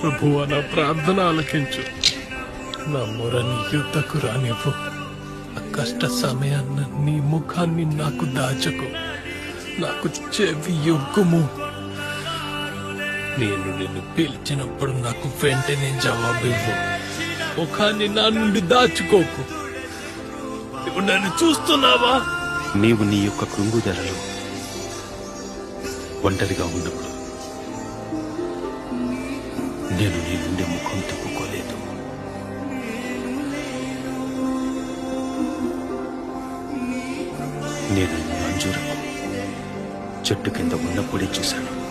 ప్రభువా, నా ప్రార్థన ఆలకించు. నా మొర నీ యుద్ధకు రానివ్వు. ఆ కష్ట సమయాన్న నీ ముఖాన్ని నాకు దాచకు. నాకు చెవి యొగ్గుము. నేను నిన్ను పిలిచినప్పుడు నాకు వెంటనే జవాబు ఇవ్వు. ముఖాన్ని నా నుండి దాచుకోకు. నువ్వు నన్ను చూస్తున్నావా? నీవు నీ యొక్క కృంగుదలలో ఒంటరిగా ఉన్నప్పుడు నేను నీ నుండి ముఖం తిప్పుకోలేదు. నేను అంజూరపు చెట్టు కింద ఉన్నప్పుడే చూశాను.